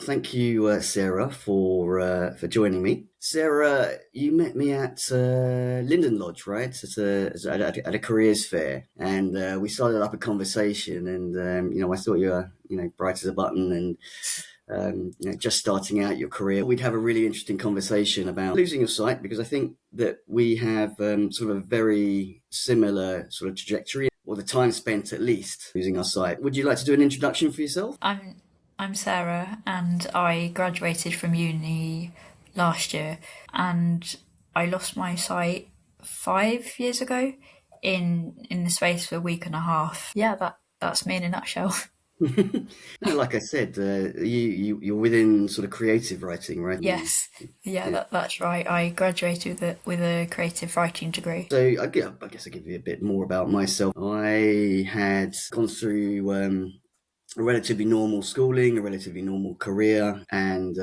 Thank you, Sarah, for joining me. Sarah, you met me at Linden Lodge, right? At a careers fair, and we started up a conversation. And I thought you were, bright as a button, and just starting out your career. We'd have a really interesting conversation about losing your sight because I think that we have sort of a very similar sort of trajectory, or the time spent at least losing our sight. Would you like to do an introduction for yourself? I'm Sarah, and I graduated from uni last year, and I lost my sight 5 years ago in the space of a week and a half. Yeah, that's me in a nutshell. No, like I said, you're within sort of creative writing, right? Yes, yeah, Yeah. that's right. I graduated with a creative writing degree. So I guess I'll give you a bit more about myself. I had gone through a relatively normal schooling, a relatively normal career, and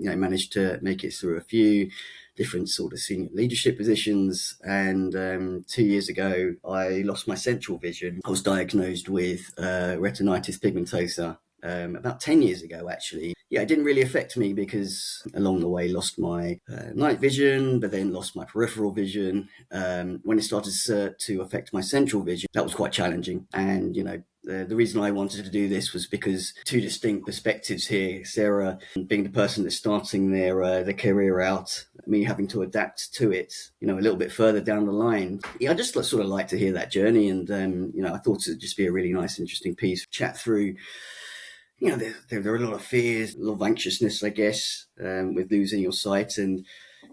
managed to make it through a few different sort of senior leadership positions. And 2 years ago, I lost my central vision. I was diagnosed with retinitis pigmentosa about 10 years ago, actually. Yeah, it didn't really affect me because along the way lost my night vision, but then lost my peripheral vision. When it started to affect my central vision, that was quite challenging. And, the reason I wanted to do this was because two distinct perspectives here. Sarah being the person that's starting their career out, me having to adapt to it, a little bit further down the line. Yeah, I just sort of like to hear that journey, and I thought it'd just be a really nice, interesting piece chat through. There are a lot of fears, a lot of anxiousness, I guess, with losing your sight. And,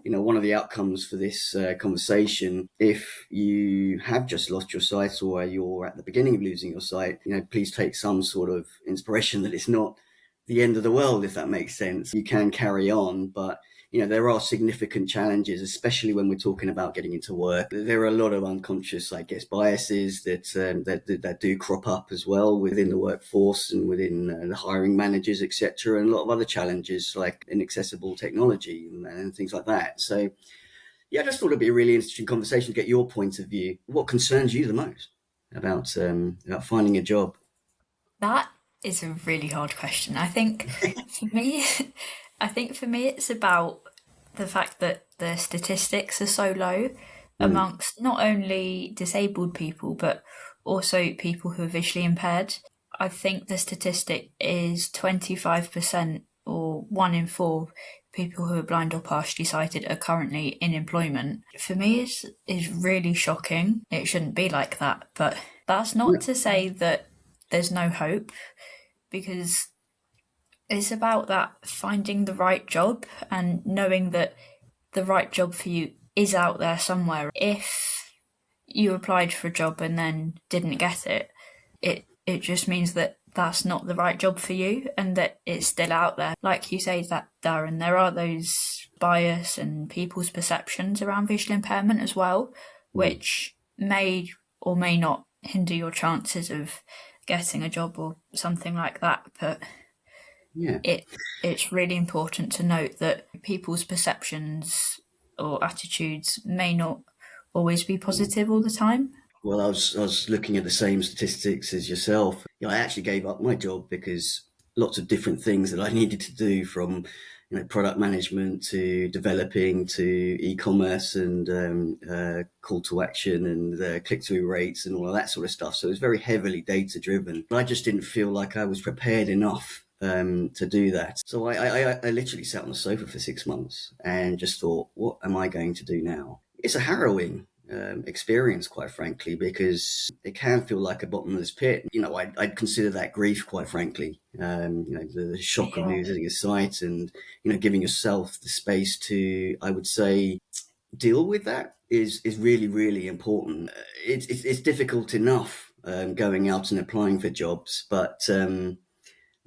one of the outcomes for this conversation, if you have just lost your sight or you're at the beginning of losing your sight, please take some sort of inspiration that it's not the end of the world, if that makes sense. You can carry on, but there are significant challenges, especially when we're talking about getting into work. There are a lot of unconscious, I guess, biases that do crop up as well within the workforce and within the hiring managers, etc., and a lot of other challenges like inaccessible technology and things like that. So, yeah, I just thought it'd be a really interesting conversation to get your point of view. What concerns you the most about finding a job? That is a really hard question. I think for me, I think for me it's about the fact that the statistics are so low Mm. amongst not only disabled people but also people who are visually impaired. I think the statistic is 25% or one in four people who are blind or partially sighted are currently in employment. For me is really shocking. It shouldn't be like that, but that's not to say that there's no hope because it's about that finding the right job and knowing that the right job for you is out there somewhere. If you applied for a job and then didn't get it, it just means that that's not the right job for you and that it's still out there. Like you say, that Darren, there are those bias and people's perceptions around visual impairment as well, Mm. which may or may not hinder your chances of getting a job or something like that. But Yeah. it it's really important to note that people's perceptions or attitudes may not always be positive all the time. Well, I was looking at the same statistics as yourself. I actually gave up my job because lots of different things that I needed to do, from product management to developing to e-commerce and call to action and click-through rates and all of that sort of stuff. So it was very heavily data driven. But I just didn't feel like I was prepared enough to do that. So I literally sat on the sofa for 6 months and just thought, what am I going to do now? It's a harrowing experience, quite frankly, because it can feel like a bottomless pit. I'd consider that grief, quite frankly. The shock of Yeah. losing your sight and, giving yourself the space to, I would say, deal with that is really, really important. It's difficult enough going out and applying for jobs, but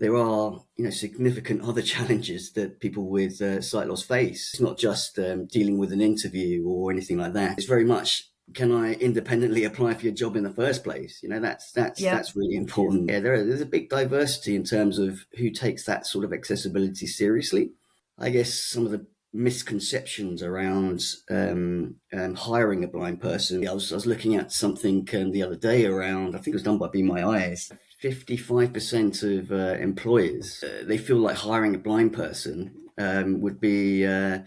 there are, significant other challenges that people with sight loss face. It's not just dealing with an interview or anything like that. It's very much, can I independently apply for your job in the first place? Yeah. That's really important. Yeah, there's a big diversity in terms of who takes that sort of accessibility seriously. I guess some of the misconceptions around hiring a blind person. I was looking at something the other day around, I think it was done by Be My Eyes, 55% of employers, they feel like hiring a blind person would be a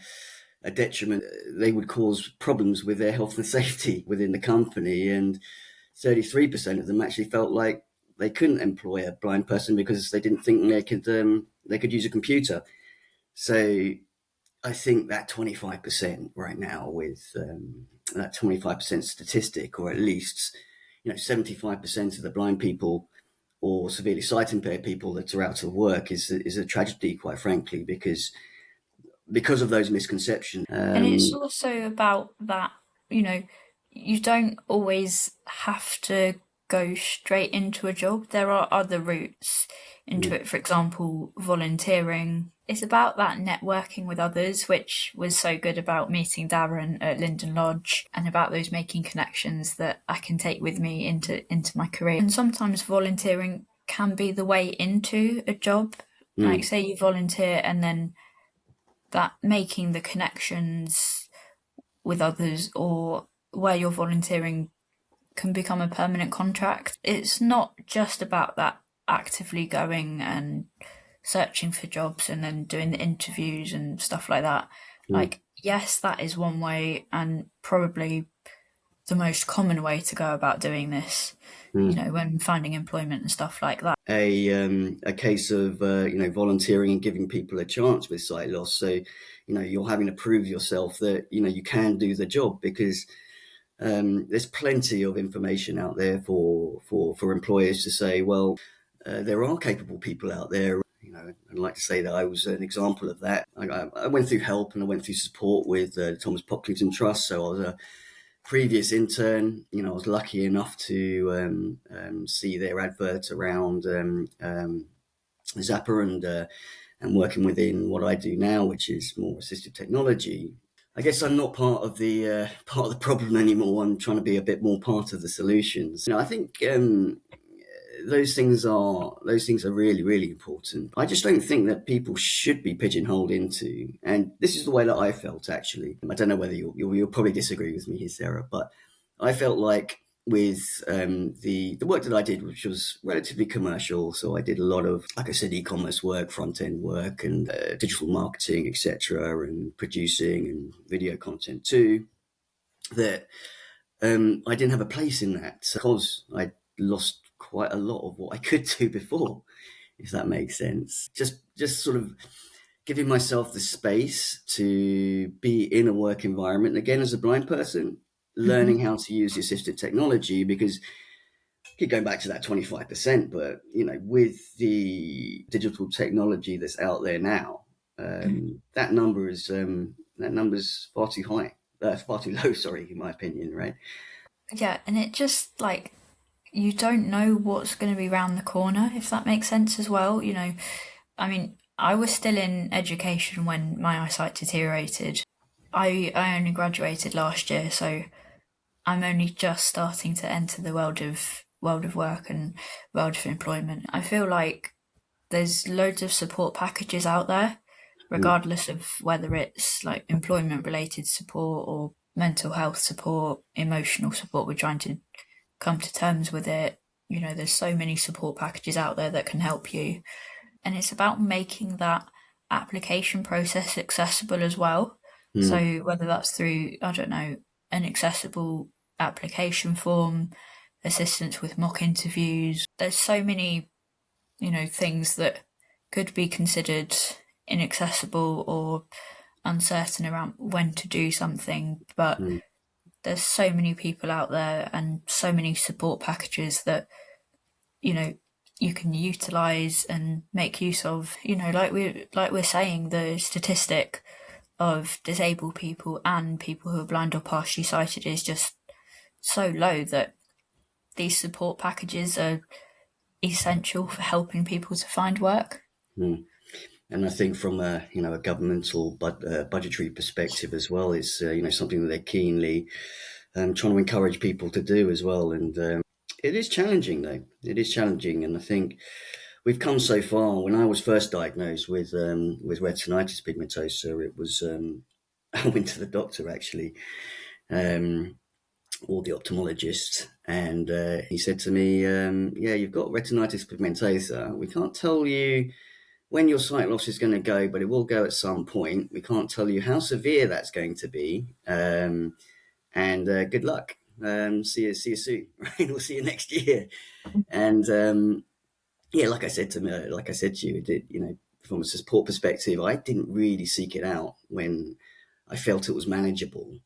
detriment. They would cause problems with their health and safety within the company. And 33% of them actually felt like they couldn't employ a blind person because they didn't think they could use a computer. So I think that 25% right now, with that 25% statistic, or at least 75% of the blind people or severely sight impaired people that are out of work is a tragedy, quite frankly, because of those misconceptions. And it's also about that, you know, you don't always have to go straight into a job. There are other routes into it. For example, volunteering. It's about that networking with others, which was so good about meeting Darren at Linden Lodge, and about those making connections that I can take with me into my career. And sometimes volunteering can be the way into a job. Like, say you volunteer, and then that making the connections with others, or where you're volunteering, can become a permanent contract. It's not just about that actively going and searching for jobs and then doing the interviews and stuff like that. Mm, Like, yes, that is one way, and probably the most common way to go about doing this, mm. when finding employment and stuff like that. A case of volunteering and giving people a chance with sight loss. So you're having to prove yourself that you can do the job, because there's plenty of information out there for employers to say, well, there are capable people out there. I'd like to say that I was an example of that. I went through help and I went through support with the Thomas Pocklington Trust. So I was a previous intern. I was lucky enough to see their advert around Zappa, and working within what I do now, which is more assistive technology. I guess I'm not part of the problem anymore. I'm trying to be a bit more part of the solutions. I think those things are really, really important. I just don't think that people should be pigeonholed into, and this is the way that I felt, actually. I don't know whether you'll probably disagree with me here, Sarah, but I felt like with the work that I did, which was relatively commercial, so I did a lot of, like I said, e-commerce work, front end work, and digital marketing, etc., and producing and video content too. That I didn't have a place in that because I lost quite a lot of what I could do before, if that makes sense. Just sort of giving myself the space to be in a work environment, again, as a blind person, learning Hmm. how to use the assistive technology, because keep going back to that 25%, but with the digital technology that's out there now, that number's far too high, far too low, sorry, in my opinion, right? Yeah, and it just, like, you don't know what's going to be round the corner, if that makes sense as well. I mean, I was still in education when my eyesight deteriorated. I only graduated last year, so I'm only just starting to enter the world of work and world of employment. I feel like there's loads of support packages out there, Mm, regardless of whether it's like employment related support or mental health support, emotional support. We're trying to come to terms with it. There's so many support packages out there that can help you. And it's about making that application process accessible as well. mm, So whether that's through, I don't know, an accessible application form, assistance with mock interviews, there's so many, things that could be considered inaccessible or uncertain around when to do something. But mm, there's so many people out there and so many support packages that you know you can utilize and make use of. Like we're saying, the statistic of disabled people and people who are blind or partially sighted is just so low that these support packages are essential for helping people to find work. mm. And I think from a governmental budgetary perspective as well, it's something that they're keenly trying to encourage people to do as well. And it is challenging, though. It is challenging, and I think we've come so far. When I was first diagnosed with retinitis pigmentosa, it was I went to the doctor, actually, um, or the ophthalmologist, and he said to me, "Yeah, you've got retinitis pigmentosa. We can't tell you when your sight loss is going to go, but it will go at some point. We can't tell you how severe that's going to be, and good luck. See you soon. Right? We'll see you next year." And yeah, like I said to you, from a support perspective, I didn't really seek it out when I felt it was manageable.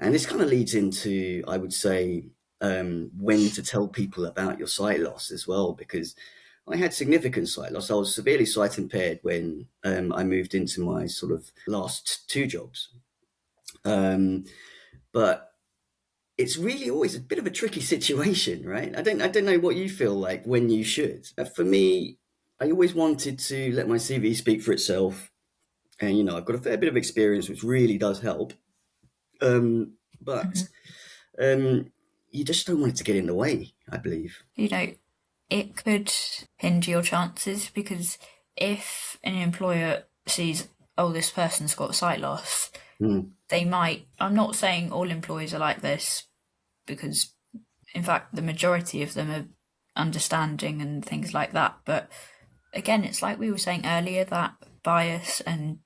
And this kind of leads into, I would say, when to tell people about your sight loss as well, because I had significant sight loss. I was severely sight impaired when I moved into my sort of last two jobs. But it's really always a bit of a tricky situation, right? I don't know what you feel like when you should. For me, I always wanted to let my CV speak for itself, and I've got a fair bit of experience, which really does help. But Mhm. you just don't want it to get in the way, I believe. You know, it could hinder your chances because if an employer sees, oh, this person's got sight loss, Mm, they might. I'm not saying all employers are like this because, in fact, the majority of them are understanding and things like that. But again, it's like we were saying earlier that bias and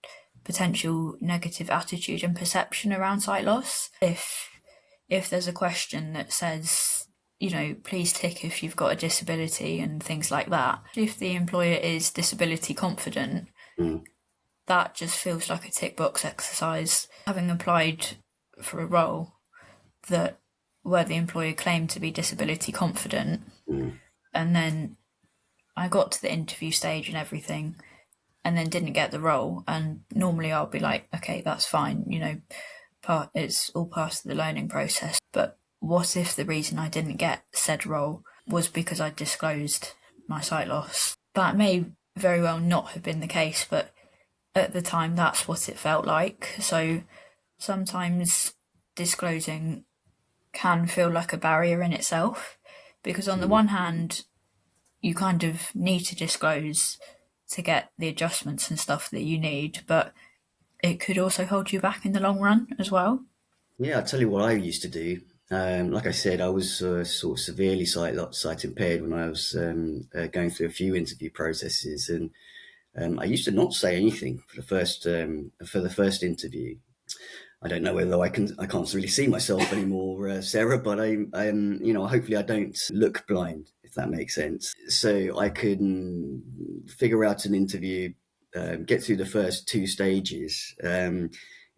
potential negative attitude and perception around sight loss. If there's a question that says, please tick if you've got a disability and things like that. If the employer is disability confident, mm, that just feels like a tick box exercise. Having applied for a role that where the employer claimed to be disability confident, mm, and then I got to the interview stage and everything, and then didn't get the role. And normally I'll be like, okay, that's fine, it's all part of the learning process. But what if the reason I didn't get said role was because I disclosed my sight loss? That may very well not have been the case, but at the time that's what it felt like. So sometimes disclosing can feel like a barrier in itself because on the mm. one hand you kind of need to disclose to get the adjustments and stuff that you need, but it could also hold you back in the long run as well. Yeah, I'll tell you what I used to do. Like I said, I was sort of severely sight impaired when I was going through a few interview processes, and I used to not say anything for the first interview. I don't know whether I can't really see myself anymore, Sarah, but hopefully I don't look blind, if that makes sense. So I can figure out an interview, get through the first two stages,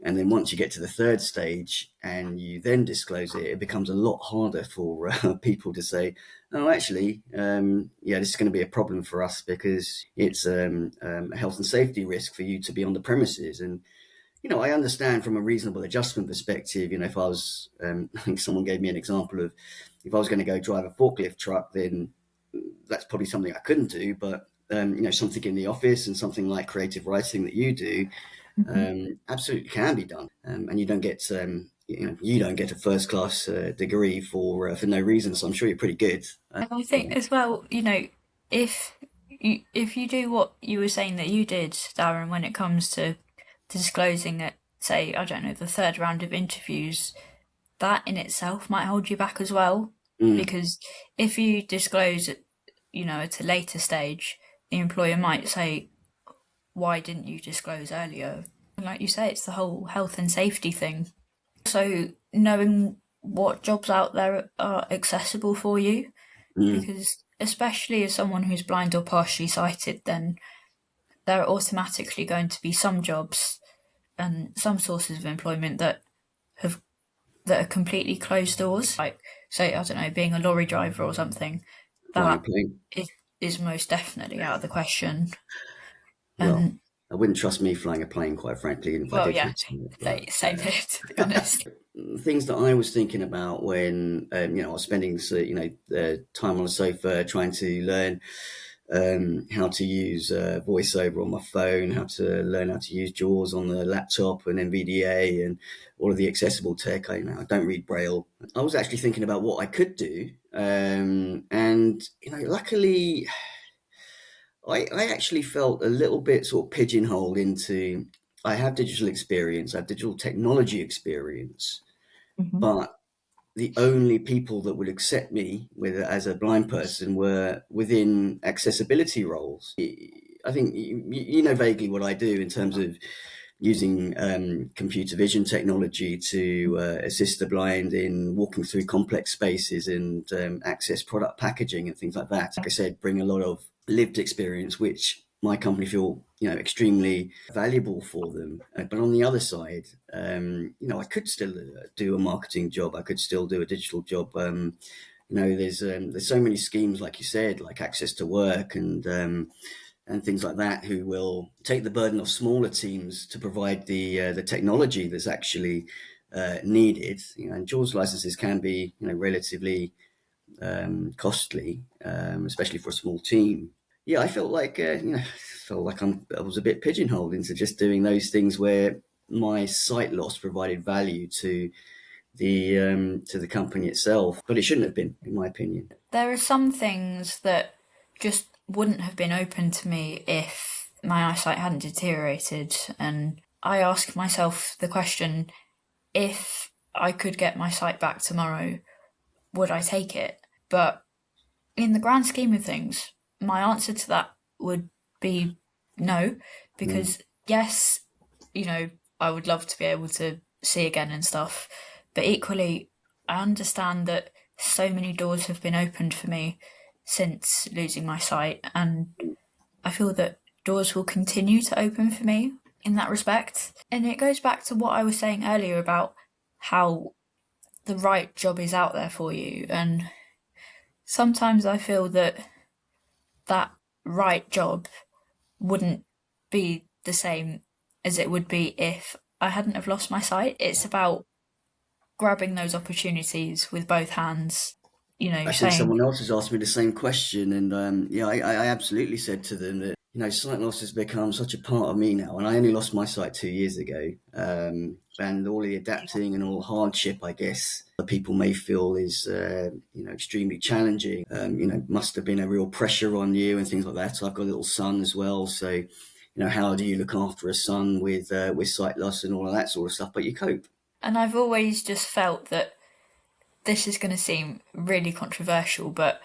and then once you get to the third stage and you then disclose it, it becomes a lot harder for people to say, "Oh, actually, yeah, this is going to be a problem for us because it's a health and safety risk for you to be on the premises." And I understand from a reasonable adjustment perspective. If I was, I think someone gave me an example of if I was going to go drive a forklift truck, then that's probably something I couldn't do. But something in the office and something like creative writing that you do, Mm-hmm. absolutely can be done, and you don't get a first class degree for no reason. So I'm sure you're pretty good. And I think as well, if if you do what you were saying that you did, Darren, when it comes to disclosing at, say, I don't know, the third round of interviews, that in itself might hold you back as well. Mm, Because if you disclose at, at a later stage, the employer might say, why didn't you disclose earlier? And like you say, it's the whole health and safety thing. So knowing what jobs out there are accessible for you, mm, because especially as someone who's blind or partially sighted, then there are automatically going to be some jobs and some sources of employment have that are completely closed doors. Like, say, I don't know, being a lorry driver or something, flying a that plane. is is most definitely out of the question. Well, And I wouldn't trust me flying a plane, quite frankly, if I well, did yeah, fancy it. say But same here to be honest. things that I was thinking about when I was spending time on the sofa trying to learn how to use VoiceOver on my phone, how to learn how to use JAWS on the laptop and NVDA and all of the accessible tech. I don't read Braille. I was actually thinking about what I could do, and luckily, I actually felt a little bit sort of pigeonholed into. I have digital experience, I have digital technology experience, Hmm. but the only people that would accept me with as a blind person were within accessibility roles. I think you know vaguely what I do in terms of using computer vision technology to assist the blind in walking through complex spaces and access product packaging and things like that. Like I said, bring a lot of lived experience, which my company feel extremely valuable for them. But on the other side, I could still do a marketing job. I could still do a digital job. There's so many schemes, like you said, like Access to Work and things like that, who will take the burden of smaller teams to provide the technology that's actually needed. And JAWS licenses can be relatively costly, especially for a small team. Yeah, I felt like I was a bit pigeonholed into just doing those things where my sight loss provided value to the company itself, but it shouldn't have been, in my opinion. There are some things that just wouldn't have been open to me if my eyesight hadn't deteriorated. And I ask myself the question, if I could get my sight back tomorrow, would I take it? But in the grand scheme of things, my answer to that would be no, Mm, because yes, I would love to be able to see again and stuff, but equally, I understand that so many doors have been opened for me since losing my sight, and I feel that doors will continue to open for me in that respect. And it goes back to what I was saying earlier about how the right job is out there for you, and sometimes I feel that that right job wouldn't be the same as it would be if I hadn't have lost my sight. It's about grabbing those opportunities with both hands, I think saying, someone else has asked me the same question, and I absolutely said to them that sight loss has become such a part of me now, and I only lost my sight 2 years ago, and all the adapting and all hardship, I guess, that people may feel is extremely challenging. Must have been a real pressure on you and things like that. So I've got a little son as well, so how do you look after a son with sight loss and all of that sort of stuff? But you cope. and I've always just felt that this is going to seem really controversial, but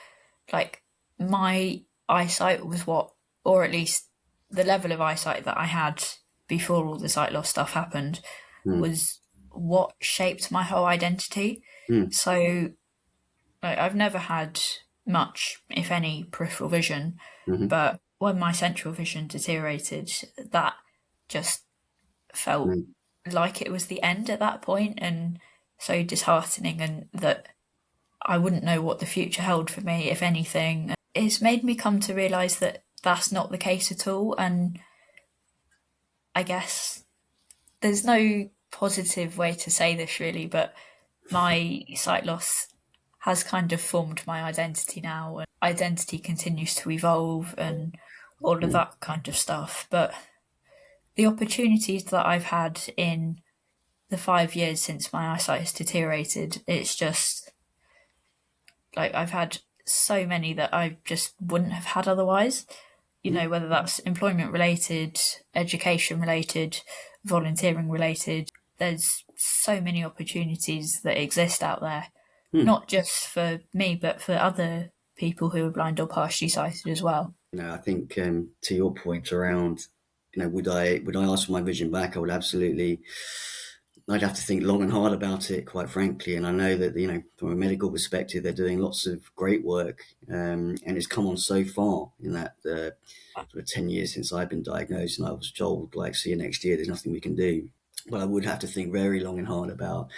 like my eyesight was what, or at least the level of eyesight that I had before all the sight loss stuff happened, Mm, was what shaped my whole identity. mm, So like, I've never had much, if any, peripheral vision, mm-hmm, but when my central vision deteriorated, that just felt mm. like it was the end at that point, and so disheartening, and that I wouldn't know what the future held for me, if anything. It's made me come to realise that that's not the case at all, and I guess there's no positive way to say this really, but my sight loss has kind of formed my identity now, and identity continues to evolve and all of Mm. that kind of stuff. But the opportunities that I've had in the 5 years since my eyesight has deteriorated, it's just like I've had so many that I just wouldn't have had otherwise. Whether that's employment related, education related, volunteering related. There's so many opportunities that exist out there, Mm. not just for me, but for other people who are blind or partially sighted as well. I think to your point around, would I ask for my vision back? I would absolutely. I'd have to think long and hard about it, quite frankly. And I know that from a medical perspective, they're doing lots of great work, and it's come on so far in that sort of 10 years since I've been diagnosed, and I was told like, see you next year. There's nothing we can do. But I would have to think very long and hard about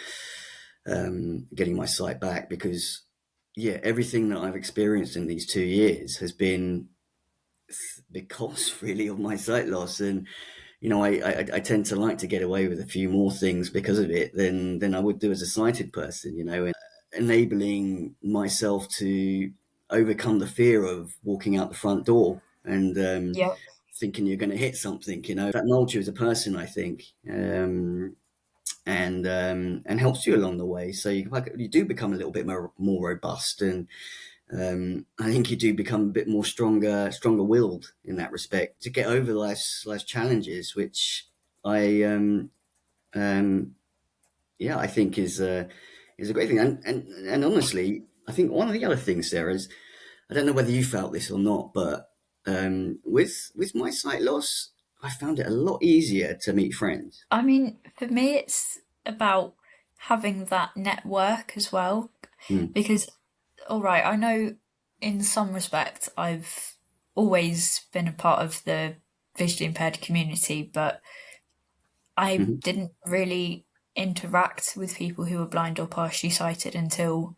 getting my sight back because, yeah, everything that I've experienced in these 2 years has been because really of my sight loss, and I tend to like to get away with a few more things because of it than I would do as a sighted person, and enabling myself to overcome the fear of walking out the front door and Yep. thinking you're going to hit something, that molds you as a person, I think, and helps you along the way. So you do become a little bit more robust, and I think you do become a bit more stronger willed in that respect to get over life's challenges, which I yeah, I think is is a great thing. And honestly, I think one of the other things, Sarah, is I don't know whether you felt this or not, but with my sight loss, I found it a lot easier to meet friends. I mean, for me, it's about having that network as well. Mm, Because, all right, I know in some respect I've always been a part of the visually impaired community, but I mhm, didn't really interact with people who were blind or partially sighted um,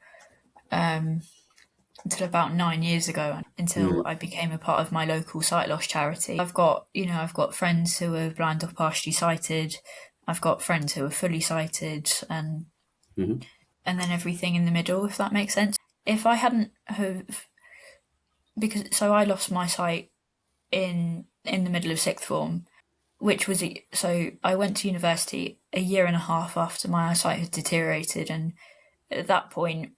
until about 9 years ago, until mm, I became a part of my local sight loss charity. I've got friends who are blind or partially sighted. I've got friends who are fully sighted, mhm, and then everything in the middle, if that makes sense. If I hadn't have, because so I lost my sight in the middle of sixth form, which was so I went to university a year and a half after my eyesight had deteriorated, and at that point,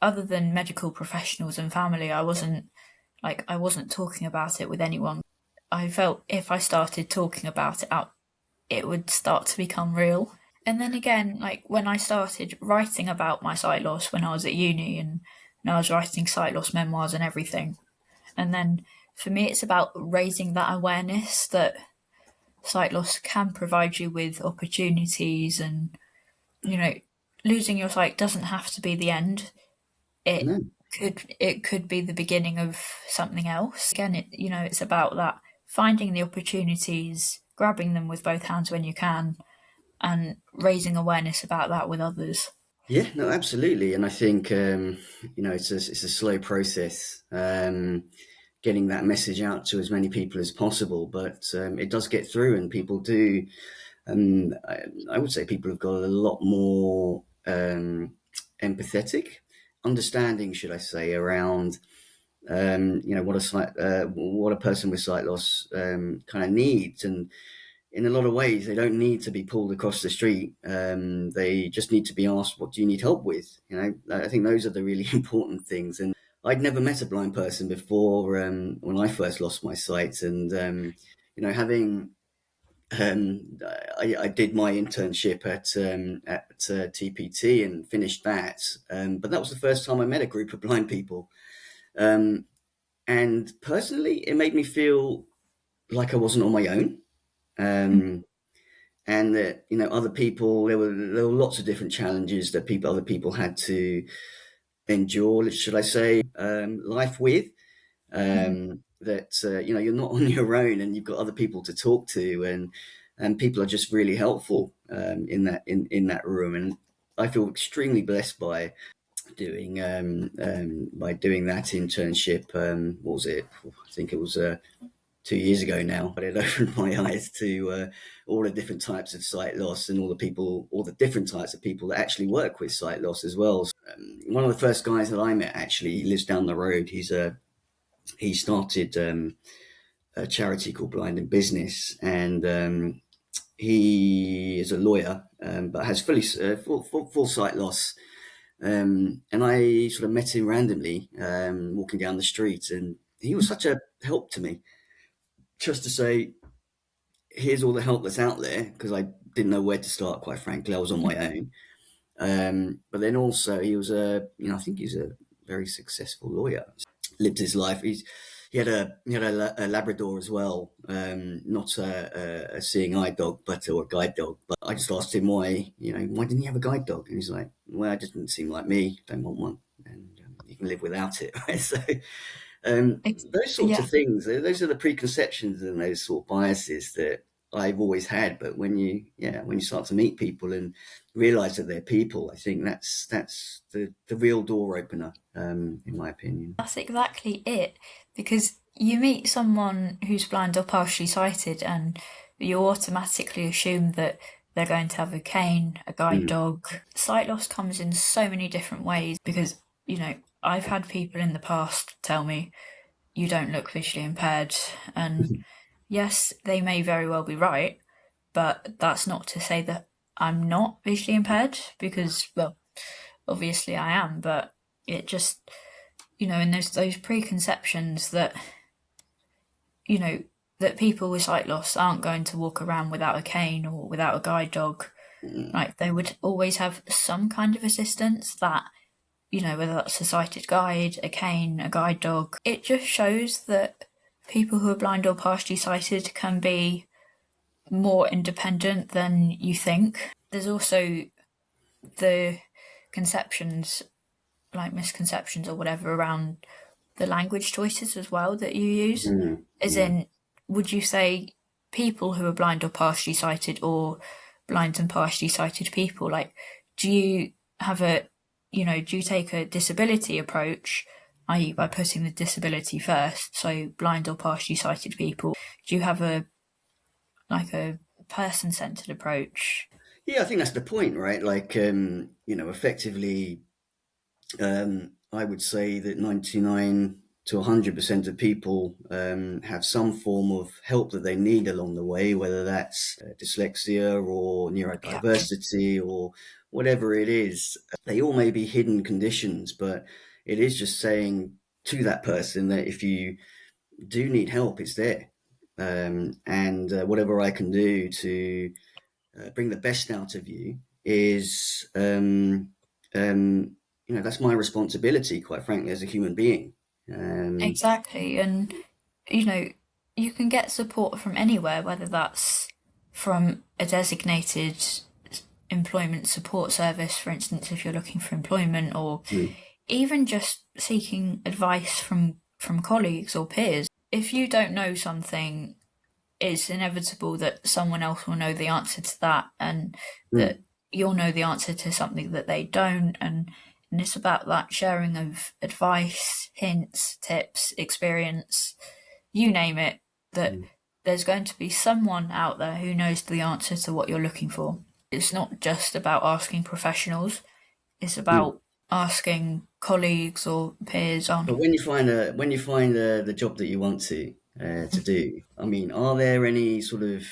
other than medical professionals and family, I wasn't talking about it with anyone. I felt if I started talking about it out, it would start to become real. And then again, like when I started writing about my sight loss when I was at uni, and I was writing sight loss memoirs and everything. And then for me, it's about raising that awareness that sight loss can provide you with opportunities, and you know, losing your sight doesn't have to be the end. It no. could be the beginning of something else. Again, it's about that finding the opportunities, grabbing them with both hands when you can, and raising awareness about that with others. Yeah, no, absolutely. And I think it's a slow process getting that message out to as many people as possible, but it does get through, and people do. I would say people have got a lot more empathetic, understanding, should I say, around what a person with sight loss kind of needs, and in a lot of ways, they don't need to be pulled across the street. They just need to be asked, "What do you need help with?" I think those are the really important things. And I'd never met a blind person before when I first lost my sight, and having I did my internship at TPT and finished that. But that was the first time I met a group of blind people. Um, and personally, it made me feel like I wasn't on my own. Um, and that other people, there were lots of different challenges that other people had to endure, should I say, life with. Mhm. That you're not on your own, and you've got other people to talk to, and people are just really helpful in that room. And I feel extremely blessed by doing that internship. What was it? I think it was 2 years ago now, but it opened my eyes to all the different types of sight loss, and all the different types of people that actually work with sight loss as well. One of the first guys that I met actually lives down the road. He started a charity called Blind in Business, and he is a lawyer, but has full sight loss. And I sort of met him randomly walking down the street, and he was such a help to me, just to say, here's all the help that's out there, because I didn't know where to start. Quite frankly, I was on my own. But then also, I think he's a very successful lawyer. Lived his life. He had a Labrador as well, not a seeing eye dog, or a guide dog. But I just asked him why didn't he have a guide dog? And he's like, well, it didn't seem like me. Don't want one, and you can live without it. Right? So those sorts Yeah, of things, those are the preconceptions and those sort of biases that I've always had. But when you start to meet people and realize that they're people, I think that's the real door opener, in my opinion. that's exactly it. Because you meet someone who's blind or partially sighted, and you automatically assume that they're going to have a cane, a guide Mm. dog. Sight loss comes in so many different ways because, I've had people in the past tell me, you don't look visually impaired. And yes, they may very well be right, but that's not to say that I'm not visually impaired because, well, obviously I am, but it just, and there's those preconceptions that, you know, that people with sight loss aren't going to walk around without a cane or without a guide dog. Mm, Like they would always have some kind of assistance that, whether that's a sighted guide, a cane, a guide dog. It just shows that people who are blind or partially sighted can be more independent than you think. There's also the conceptions, like misconceptions or whatever, around the language choices as well that you use. mm, As mm, in, would you say people who are blind or partially sighted, or blind and partially sighted people? Like, do you have do you take a disability approach, i.e., by putting the disability first? So, blind or partially sighted people. Do you have a person centered approach? yeah, I think that's the point, right? Like, effectively, I would say that 99 to 100% of people have some form of help that they need along the way, whether that's dyslexia or Yeah. neurodiversity or whatever it is. They all may be hidden conditions, but it is just saying to that person that if you do need help, it's there. And whatever I can do to bring the best out of you is, that's my responsibility, quite frankly, as a human being. Um, Exactly. And, you know, you can get support from anywhere, whether that's from a designated employment support service, for instance, if you're looking for employment, or mm, even just seeking advice from colleagues or peers. If you don't know something, it's inevitable that someone else will know the answer to that, and mm, that you'll know the answer to something that they don't. And it's about that sharing of advice, hints, tips, experience, you name it, that mm, there's going to be someone out there who knows the answer to what you're looking for. It's not just about asking professionals, it's mm. about asking colleagues or peers on. But when you find the job that you want to do, I mean, are there any sort of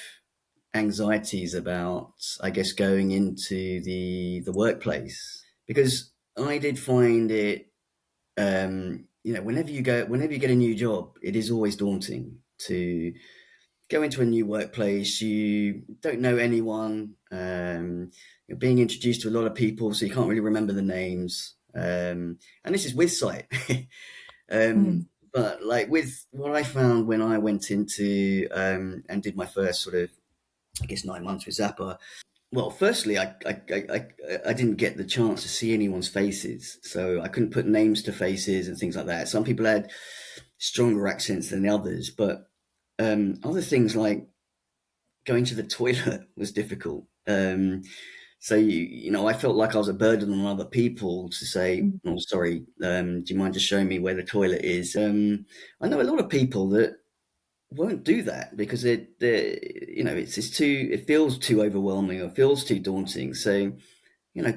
anxieties about, I guess, going into the workplace? Because I did find it, whenever you get a new job, it is always daunting to go into a new workplace. You don't know anyone. You're being introduced to a lot of people, so you can't really remember the names. And this is with sight. Mm, But like with what I found when I went into and did my first sort of, I guess, 9 months with Zappa. Well, firstly, I didn't get the chance to see anyone's faces, so I couldn't put names to faces and things like that. Some people had stronger accents than the others, but other things like going to the toilet was difficult. So I felt like I was a burden on other people to say, mm, "Oh, sorry, do you mind just showing me where the toilet is?" I know a lot of people that won't do that because it feels too overwhelming or feels too daunting. So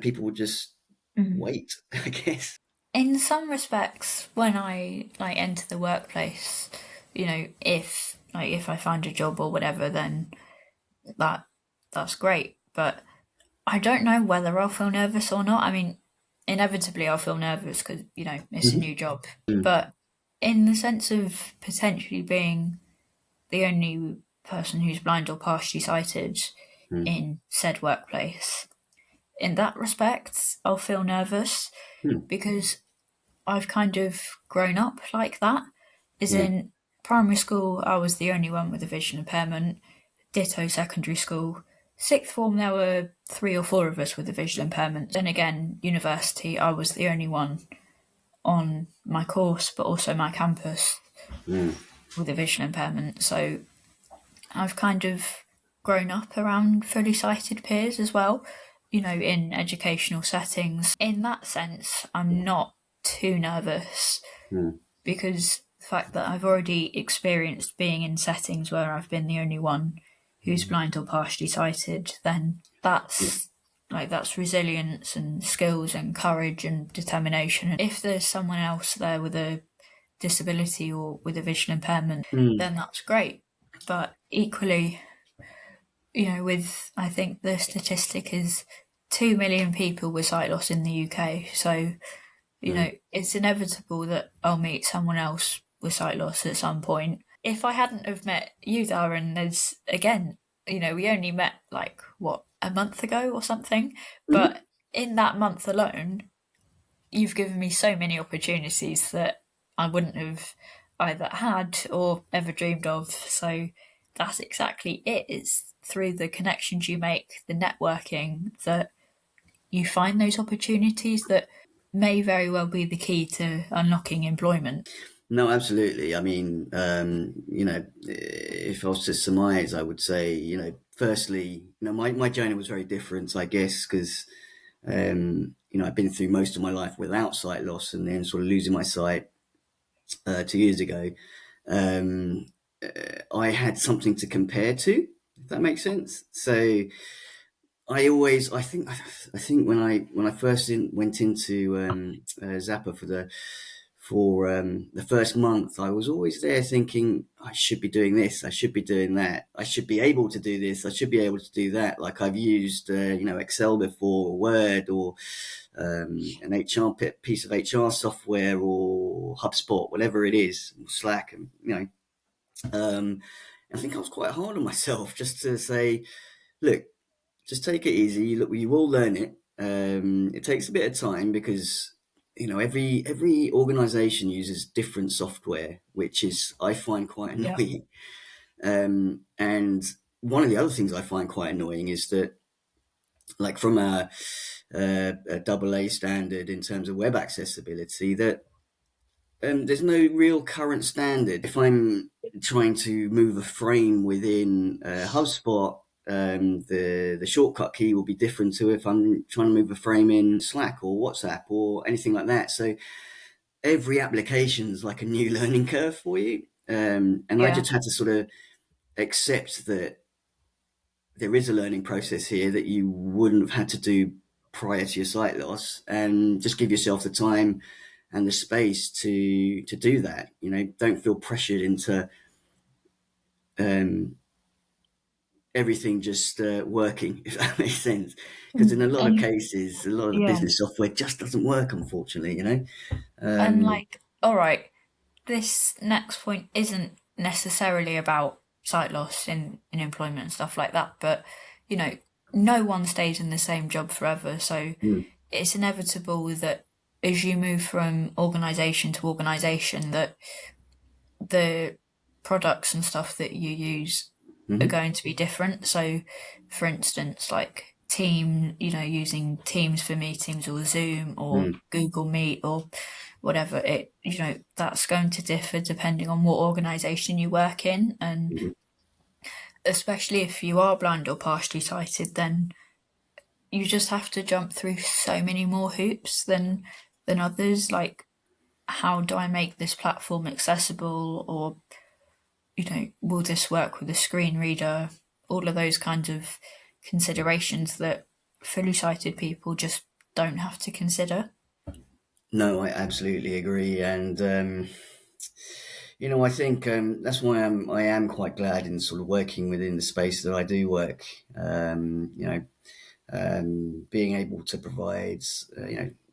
people would just mm. wait, I guess. In some respects, when I enter the workplace, if I find a job or whatever, then that that's great. But I don't know whether I'll feel nervous or not. I mean, inevitably I'll feel nervous because it's a Hmm. new job. Mm, But in the sense of potentially being the only person who's blind or partially sighted mm, in said workplace, in that respect, I'll feel nervous mm, because I've kind of grown up like that. As yeah. in, primary school, I was the only one with a vision impairment. Ditto secondary school. Sixth form, there were three or four of us with a visual impairment. Then again, university, I was the only one on my course, but also my campus Mm, with a visual impairment. So I've kind of grown up around fully sighted peers as well, in educational settings. In that sense, I'm not too nervous mm, because the fact that I've already experienced being in settings where I've been the only one who's blind or partially sighted, then yeah. that's resilience and skills and courage and determination. And if there's someone else there with a disability or with a vision impairment, Mm, then that's great. But equally, with I think the statistic is 2 million people with sight loss in the UK. So, mm, it's inevitable that I'll meet someone else with sight loss at some point. If I hadn't have met you, Darren, there's again we only met like what, a month ago or something, Mhm. but in that month alone, you've given me so many opportunities that I wouldn't have either had or ever dreamed of. So that's exactly it. It's through the connections you make, the networking, that you find those opportunities that may very well be the key to unlocking employment. No, absolutely. I mean, if I was to surmise, I would say, firstly, my journey was very different, I guess, because, I've been through most of my life without sight loss and then sort of losing my sight 2 years ago. Um, I had something to compare to, if that makes sense. So I think when I first went into Zappa for the first month, I was always there thinking I should be doing this, I should be doing that, I should be able to do this, I should be able to do that. Like I've used Excel before, or Word, or an HR piece of HR software, or HubSpot, whatever it is, or Slack, and I think I was quite hard on myself just to say, look, just take it easy. Look, you will learn it. It takes a bit of time because every organization uses different software, which is I find quite Yeah. annoying. And one of the other things I find quite annoying is that, like from a double A standard in terms of web accessibility, that there's no real current standard. If I'm trying to move a frame within HubSpot, the shortcut key will be different to if I'm trying to move a frame in Slack or WhatsApp or anything like that. So every application is like a new learning curve for you. And I Yeah. just had to sort of accept that there is a learning process here that you wouldn't have had to do prior to your sight loss, and just give yourself the time and the space to do that. Don't feel pressured into um, everything just working, if that makes sense. Because in a lot of And cases, a lot of the yeah. business software just doesn't work, unfortunately. And Um, like, all right, this next point isn't necessarily about sight loss in employment and stuff like that, but you know, no one stays in the same job forever. So mm, it's inevitable that as you move from organization to organization, that the products and stuff that you use are mhm, going to be different. So, for instance, like using Teams for meetings, or Zoom or mm, Google Meet or whatever, that's going to differ depending on what organization you work in. And mhm. especially if you are blind or partially sighted, then you just have to jump through so many more hoops than others. Like, how do I make this platform accessible? Or will this work with a screen reader? All of those kinds of considerations that fully sighted people just don't have to consider. No, I absolutely agree, and I think that's why I am quite glad in sort of working within the space that I do work. Being able to provide,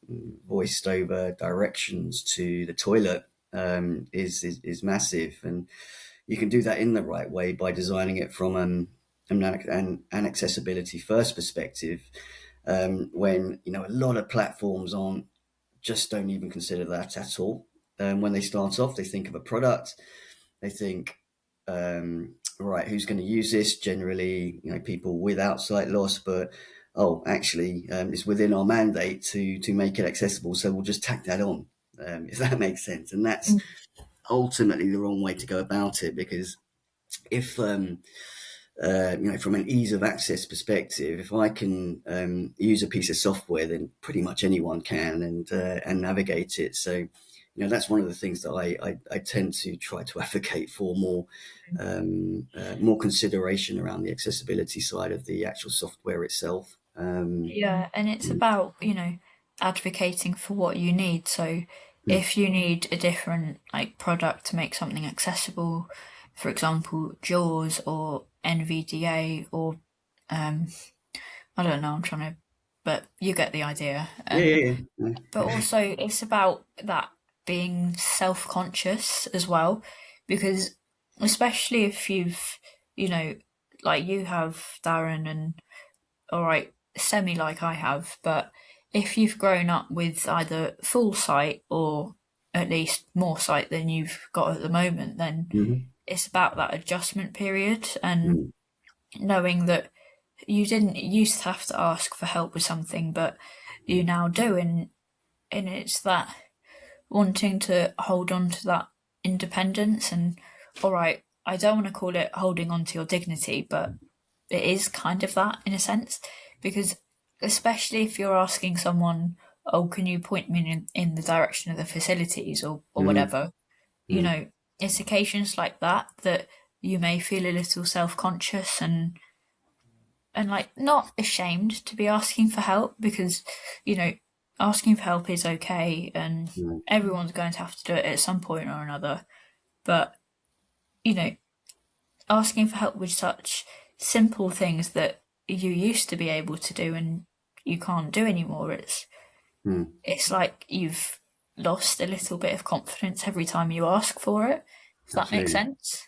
voiced over directions to the toilet is massive, and you can do that in the right way by designing it from an accessibility first perspective. When a lot of platforms aren't just don't even consider that at all. When they start off, they think of a product, they think, right, who's going to use this? Generally, people without sight loss, but oh, actually, it's within our mandate to make it accessible, so we'll just tack that on, if that makes sense. And that's Mm. ultimately the wrong way to go about it, because if from an ease of access perspective, if I can use a piece of software, then pretty much anyone can, and navigate it. So, that's one of the things that I tend to try to advocate for more consideration around the accessibility side of the actual software itself. Yeah, and it's about, advocating for what you need. So Mm, if you need a different like product to make something accessible, for example, JAWS or NVDA or um I don't know, I'm trying to, but you get the idea. yeah, And yeah, yeah. but also it's about that being self-conscious as well, because especially if you've, you know, like you have, Darren, and all right, semi like I have, but if you've grown up with either full sight or at least more sight than you've got at the moment, then Mm-hmm. it's about that adjustment period and Mm, knowing that you didn't used to have to ask for help with something, but you now do, and it's that wanting to hold on to that independence and all right, I don't want to call it holding on to your dignity, but it is kind of that in a sense because especially if you're asking someone, oh, can you point me in the direction of the facilities or mm, whatever, you mm, know, it's occasions like that that you may feel a little self-conscious and like not ashamed to be asking for help because you know asking for help is okay and mm, everyone's going to have to do it at some point or another, but you know asking for help with such simple things that you used to be able to do and you can't do anymore, mm. it's like you've lost a little bit of confidence every time you ask for it, if that makes Absolutely. sense.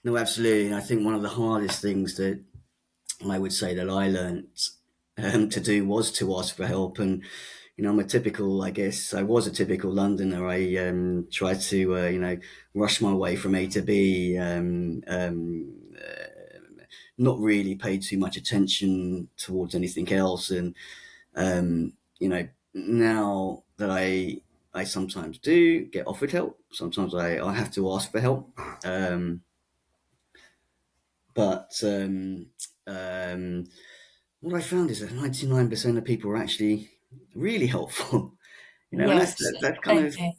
No, absolutely. And I think one of the hardest things that I would say that I learnt to do was to ask for help. And I'm a typical, I guess, I was a typical Londoner. I tried to, rush my way from A to B. Not really paid too much attention towards anything else. And now that I sometimes do get offered help. Sometimes I have to ask for help. Um, but um, what I found is that 99% of people are actually really helpful. And Yes, that's kind same of, here.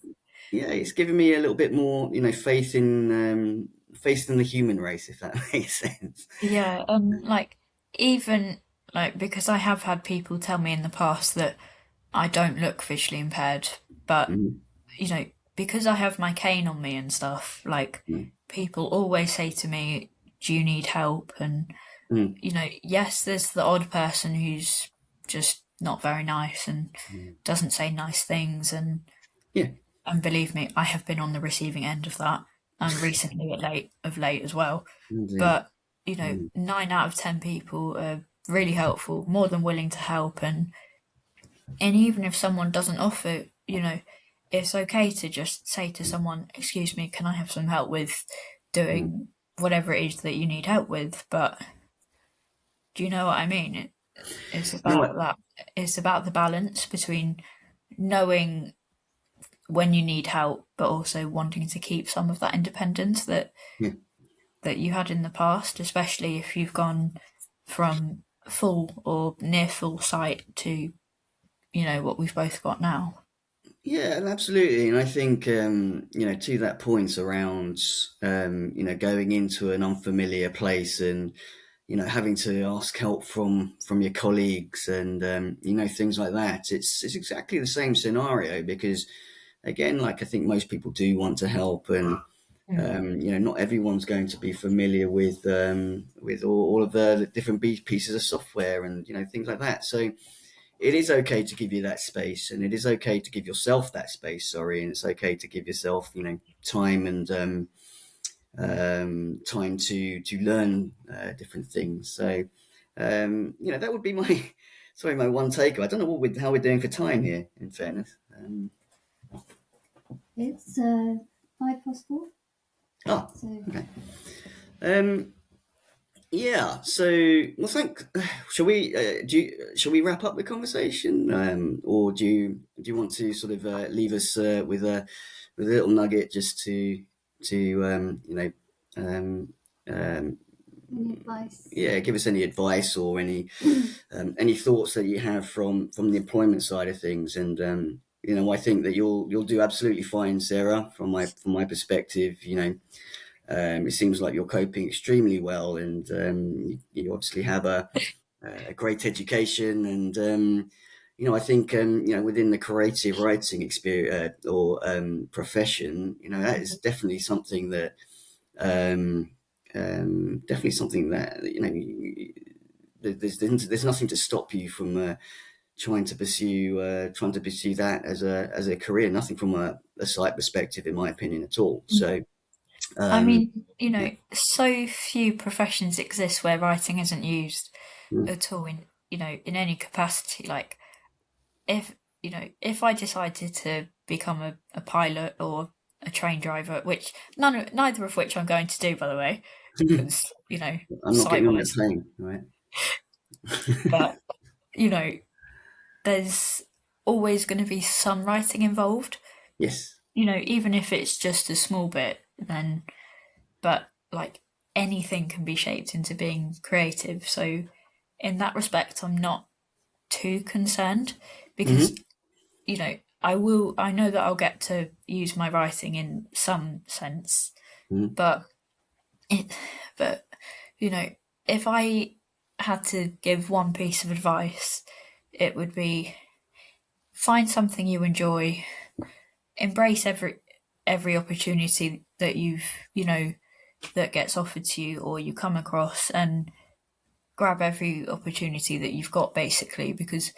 yeah, it's given me a little bit more, faith in the human race, if that makes sense. Yeah, and like even like because I have had people tell me in the past that I don't look visually impaired, but Mm, you know, because I have my cane on me and stuff, like mm, people always say to me, "Do you need help?" And mm, you know, yes, there's the odd person who's just not very nice and mm. doesn't say nice things, Yeah, and believe me, I have been on the receiving end of that, and recently of late as well. indeed. But you know, Mm, 9 out of 10 people are really helpful, more than willing to help, and even if someone doesn't offer, you know, it's okay to just say to someone, "Excuse me, can I have some help with mm. doing whatever it is that you need help with?" But do you know what I mean? It's No, about that. It's about the balance between knowing when you need help, but also wanting to keep some of that independence yeah. that you had in the past, especially if you've gone from full or near full sight to, you know, what we've both got now. Yeah, absolutely. And I think, to that point around, going into an unfamiliar place and, having to ask help from your colleagues and, things like that. It's exactly the same scenario because, again, like I think most people do want to help and, Mm. not everyone's going to be familiar with all of the different pieces of software and, things like that. So, it is okay to give you that space and it is okay to give yourself that space, sorry, and it's okay to give yourself, time and time to learn different things. So that would be my sorry, my one take. I don't know how we're doing for time here, in fairness. It's 4:05. Oh, So okay. um Yeah. So, well, Shall we? Shall we wrap up the conversation, or do you want to sort of leave us with a little nugget just to um, um, any advice? yeah, give us any advice or any thoughts that you have from the employment side of things, and I think that you'll do absolutely fine, Sarah. From my perspective, it seems like you're coping extremely well, and you obviously have a great education. And I think within the creative writing experience or profession, that is definitely something that um, definitely something that there's nothing to stop you from trying to pursue that as a career. Nothing from a site perspective, in my opinion, at all. So I Um, mean, yeah. so few professions exist where writing isn't used Mm. at all in, in any capacity. Like, if, if I decided to become a pilot or a train driver, which neither of which I'm going to do, by the way, because, I'm not sight getting on that wise, plane, right? but, you know, there's always going to be some writing involved, Yes. even if it's just a small bit, then, but like anything can be shaped into being creative. So, in that respect, I'm not too concerned because, Hmm. I know that I'll get to use my writing in some sense, Hmm. but it, but, you know, if I had to give one piece of advice, it would be find something you enjoy, embrace every opportunity that that gets offered to you or you come across, and grab every opportunity that you've got, basically, because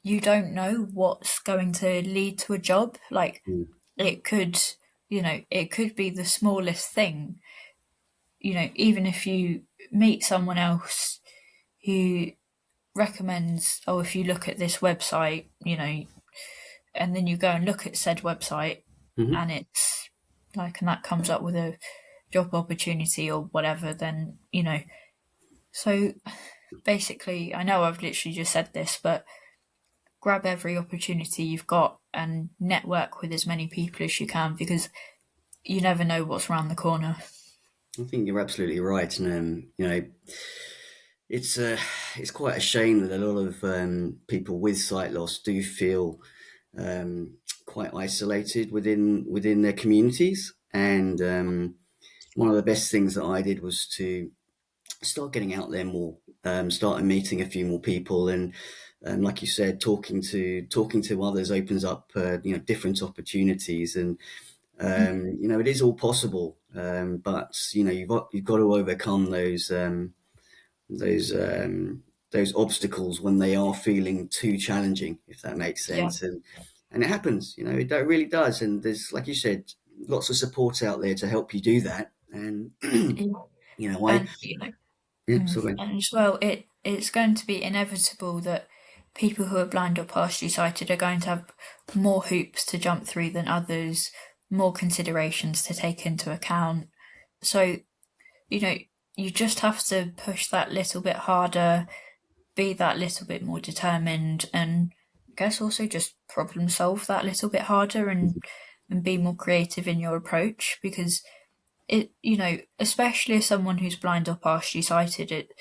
you don't know what's going to lead to a job. Like, it could, it could be the smallest thing. Even if you meet someone else who recommends, oh, if you look at this website, and then you go and look at said website, Hmm. and it's like, and that comes up with a job opportunity or whatever, then, so basically, I know I've literally just said this, but grab every opportunity you've got and network with as many people as you can, because you never know what's around the corner. I think you're absolutely right, and it's uh, it's quite a shame that a lot of people with sight loss do feel um, quite isolated within their communities. And one of the best things that I did was to start getting out there more, start meeting a few more people, and like you said, talking to others opens up different opportunities, and it is all possible. But you've got to overcome those those obstacles when they are feeling too challenging, if that makes Yeah. sense. And it happens, it really does. And there's, like you said, lots of support out there to help you do that. And Yeah. I And yeah, sorry. and as well, it's going to be inevitable that people who are blind or partially sighted are going to have more hoops to jump through than others, more considerations to take into account. So, you know, you just have to push that little bit harder, be that little bit more determined, and I guess also just problem solve that little bit harder, and be more creative in your approach, because especially as someone who's blind or partially sighted,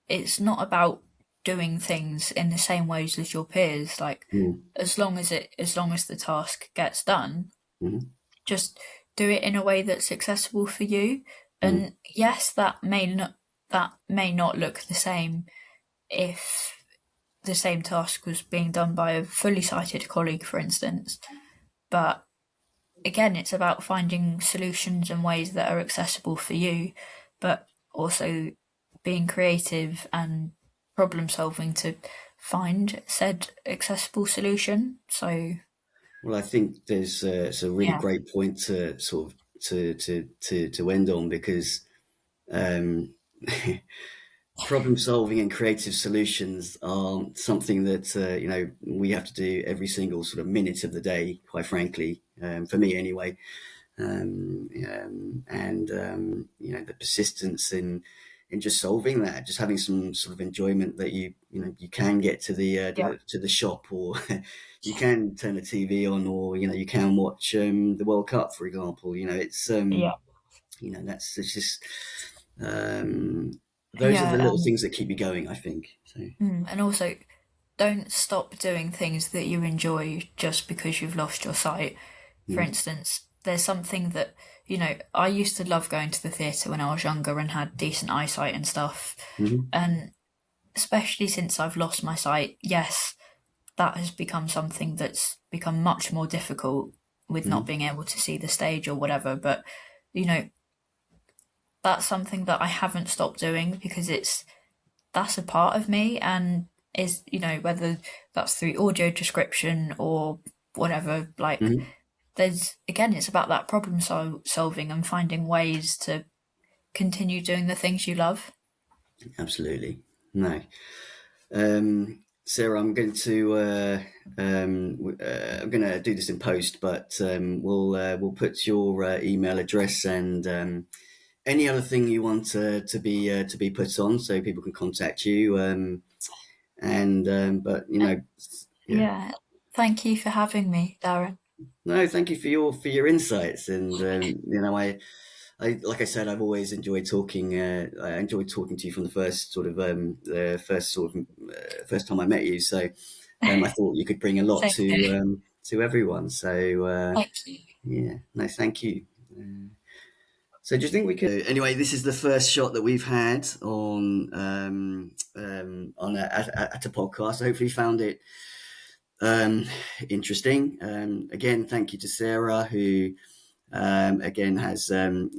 it's not about doing things in the same ways as your peers. Like, Mm, as long as the task gets done, mhm, just do it in a way that's accessible for you. mm, And yes, that may not look the same if the same task was being done by a fully sighted colleague, for instance. But again, it's about finding solutions and ways that are accessible for you, but also being creative and problem solving to find said accessible solution. So, well, I think it's a really yeah, great point to sort of to end on, because um, problem solving and creative solutions are something that we have to do every single sort of minute of the day, quite frankly, for me anyway. And the persistence in just solving that, just having some sort of enjoyment that you can get to yeah, the shop, or you can turn the TV on, or you can watch the World Cup, for example. It's yeah, that's it's just um, those are the yeah, little things that keep you going, I think. So. and also don't stop doing things that you enjoy just because you've lost your sight. For Mm, instance, there's something that, I used to love going to the theatre when I was younger and had decent eyesight and stuff. mhm, And especially since I've lost my sight, yes, that has become something that's become much more difficult with not mhm, being able to see the stage or whatever. But, you know, that's something that I haven't stopped doing because that's a part of me, and whether that's through audio description or whatever, like, mhm. it's about that problem solving and finding ways to continue doing the things you love. Absolutely. No. Sarah, I'm going to do this in post, but we'll put your email address and any other thing you want to be put on, so people can contact you. But yeah. Yeah. Thank you for having me, Darren. No, thank you for your insights, and I like I said, I've always enjoyed talking. I enjoyed talking to you from the first time I met you. So I thought you could bring a lot Same here. to everyone. So Thank you. yeah, no, thank you. So do you think we could? Anyway, this is the first shot that we've had at a podcast. I hopefully you found it interesting. Again, thank you to Sarah, who again has her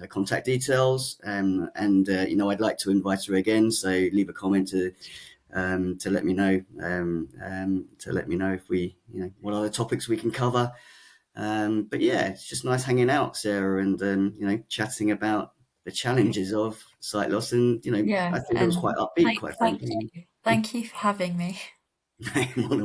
contact details, and I'd like to invite her again. So leave a comment to let me know if we what other topics we can cover. But yeah, it's just nice hanging out, Sarah, and chatting about the challenges of sight loss, and Yeah, I thought it was and quite upbeat, quite frankly. thank you for having me. More than